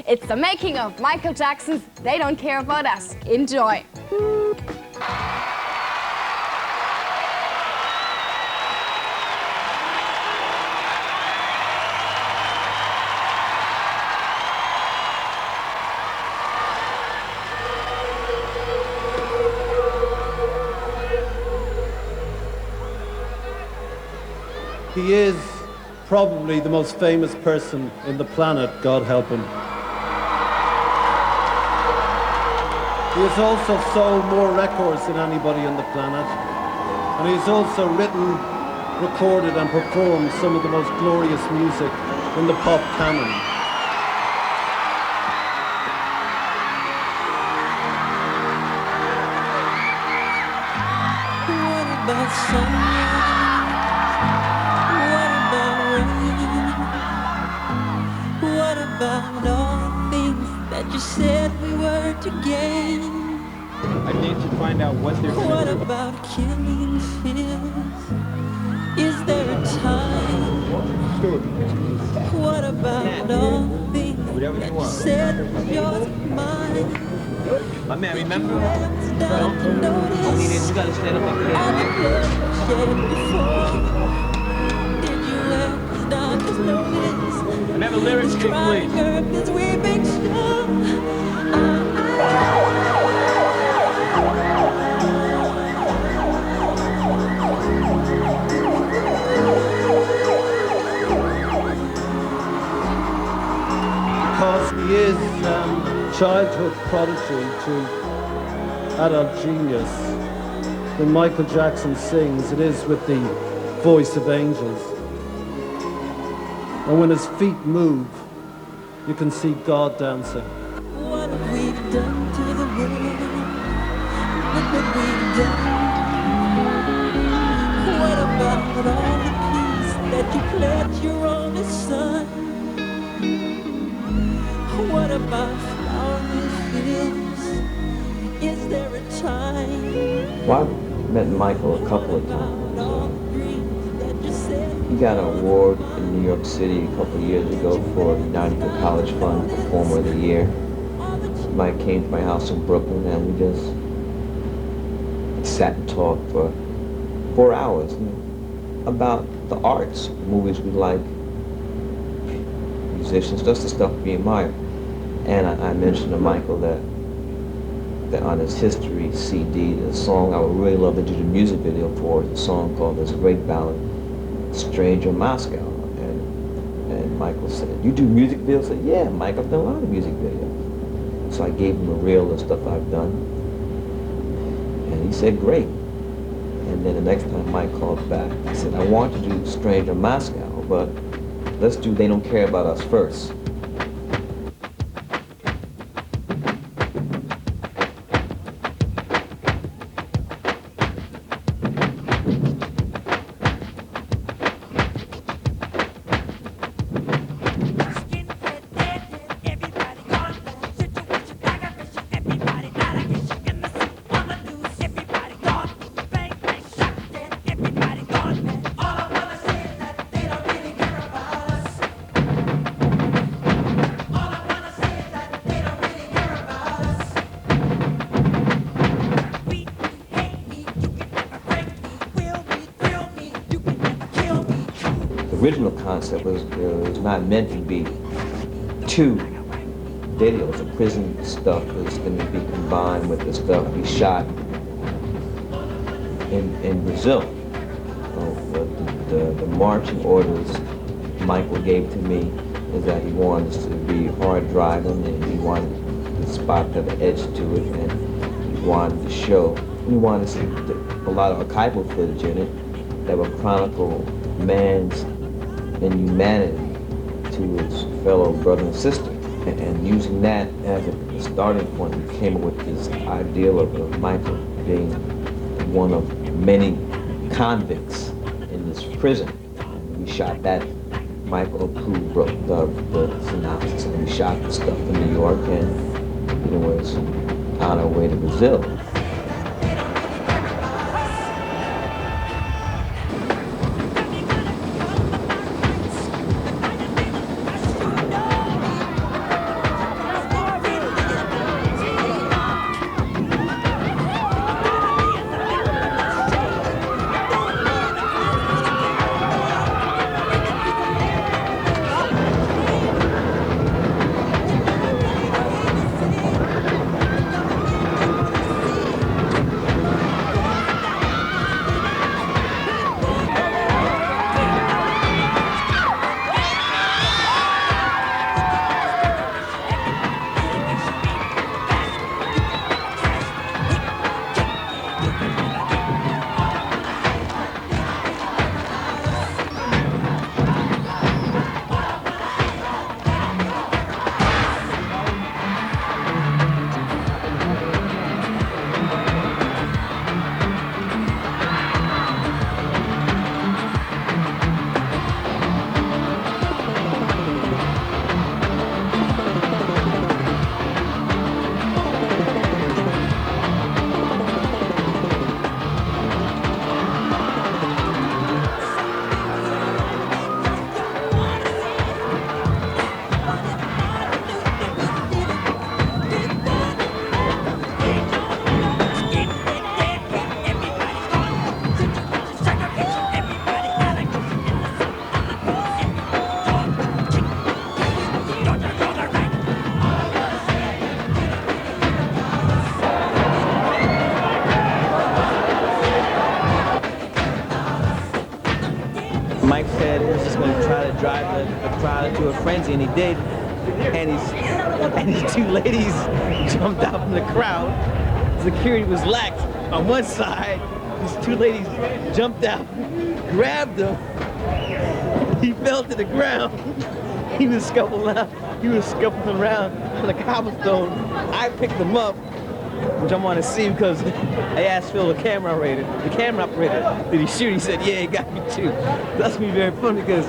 It's the making of Michael Jackson's They Don't Care About Us. Enjoy. He is probably the most famous person in the planet, God help him. He has also sold more records than anybody on the planet. And he's also written, recorded and performed some of the most glorious music in the pop canon. What about sunrise? What about all things that you said we were to gain? I need to find out what they're doing. What about killing fears? Is there a time? What about all things that you said was yours and mine? My man, remember? Only this, you gotta stand up like all the blood shed before. Did you ever start to notice? Remember lyrics, please. This weeping sure. Because he is childhood prodigy to adult genius. When Michael Jackson sings, it is with the voice of angels. And when his feet move, you can see God dancing. What have we done to the world? Look what we've done. What about all the peace that you pledged your only son? What about flowery fields? Is there a time? Well, I've met Michael a couple of times. He got an award in New York City a couple of years ago for United for College Fund Performer of the Year. Mike came to my house in Brooklyn and we just sat and talked for 4 hours about the arts, movies we like, musicians, just the stuff we admire. And I mentioned to Michael that on his History CD, the song I would really love to do the music video for is a song called this great ballad, Stranger Moscow. And Michael said, "You do music videos?" I said, "Yeah, Mike, I've done a lot of music videos." So I gave him a reel of stuff I've done. And he said, "Great." And then the next time Mike called back, he said, "I want to do Stranger Moscow, but let's do They Don't Care About Us first." The original concept was not meant to be 2 videos. The prison stuff was going to be combined with the stuff we shot in Brazil. The marching orders Michael gave to me is that he wanted us to be hard driving and he wanted the spot to have an edge to it and he wanted to show, he wanted to see a lot of archival footage in it that would chronicle man's inhumanity to his fellow brother and sister. And using that as a starting point, we came up with this ideal of Michael being one of many convicts in this prison. And we shot that. Michael, who wrote the synopsis, and we shot the stuff in New York, and it was on our way to Brazil. frenzy, and he did. And these two ladies jumped out from the crowd. Security was lax on one side. These two ladies jumped out, grabbed him. He fell to the ground. He was scuffling around on the cobblestone. I picked him up, which I want to see because I asked Phil, the camera operator, did he shoot? He said, yeah, he got me too. That's gonna be very funny because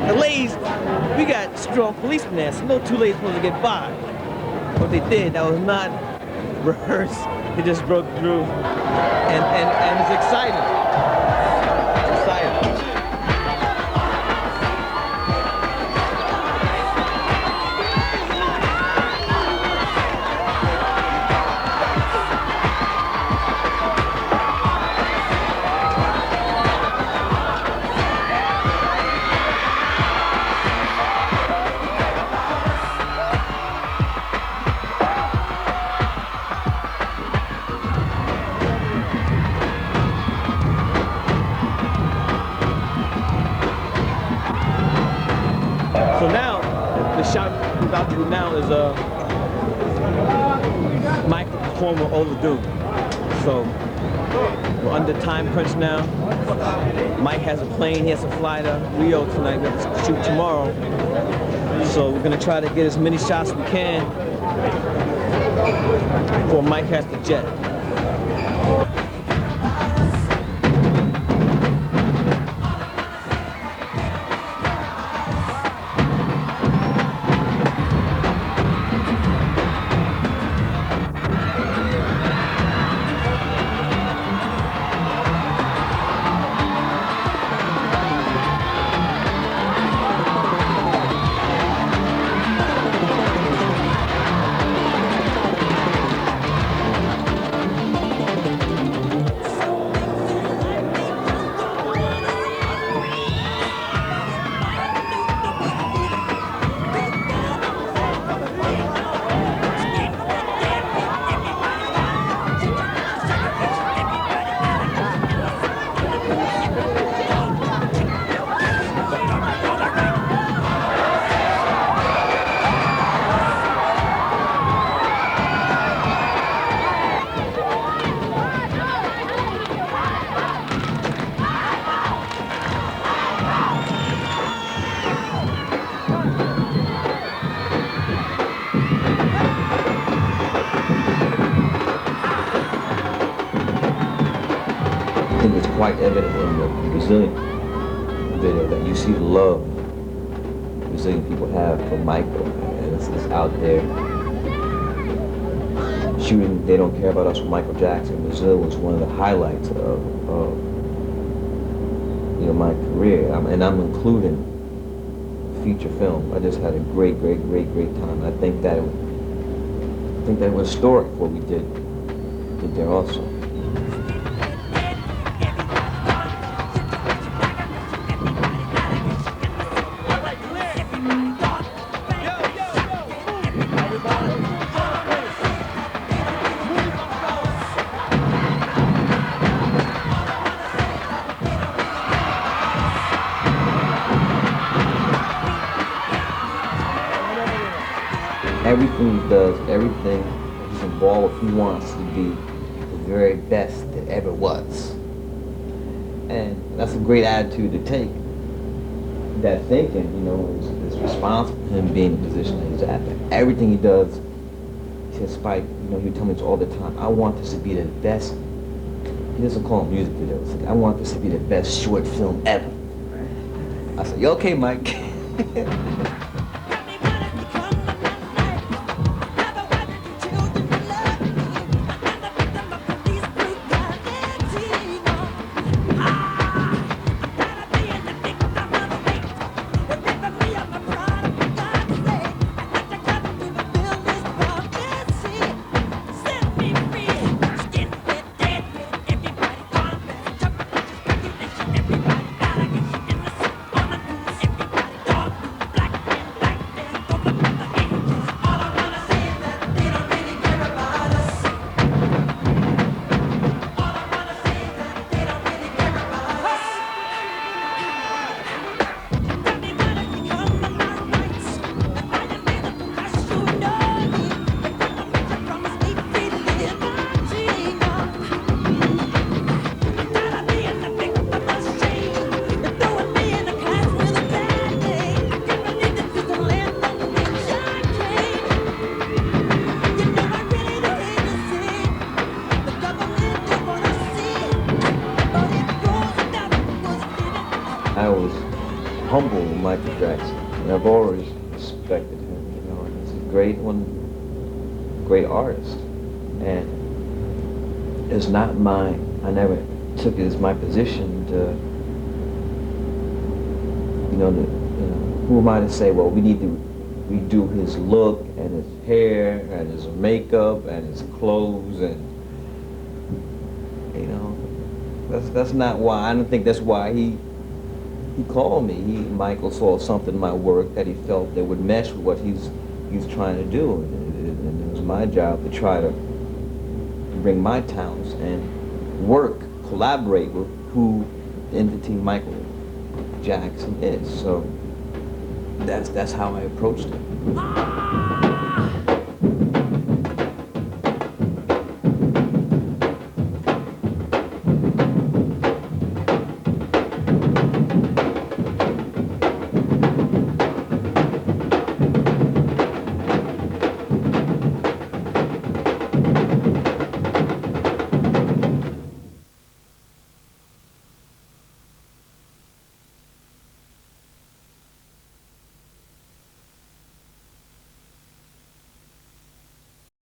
the ladies, we got strong policemen there, so no two ladies supposed to get by. What they did, that was not rehearsed. They just broke through, and it's exciting. It's exciting. So now, the shot we're about to do now is Mike performer overdue. So we're under time crunch now. Mike has a plane, he has to fly to Rio tonight, we have to shoot tomorrow. So we're gonna try to get as many shots as we can before Mike has to jet. I think it's quite evident in the Brazilian video that you see the love Brazilian people have for Michael, and it's out there. Shooting They Don't Care About Us with Michael Jackson. Brazil was one of the highlights of my career, and I'm including feature film. I just had a great time. I think that it was historic what we did there also. Everything he does, everything he's involved with, he wants to be the very best that ever was. And that's a great attitude to take. That thinking, is responsible for him being in the position that he's at. Everything he does, he says, Spike, you tell me this all the time, I want this to be the best. He doesn't call them music videos. Like, I want this to be the best short film ever. I said, you okay, Mike? humble, Michael Jackson. And I've always respected him, you know, and he's a great artist. And it's not I never took it as my position to, who am I to say, well, we need to redo his look and his hair and his makeup and his clothes, and, you know, that's not why. I don't think that's why he called me. Michael saw something in my work that he felt that would mesh with what he's trying to do, and it was my job to try to bring my talents and collaborate with who the entity Michael Jackson is. So that's how I approached it.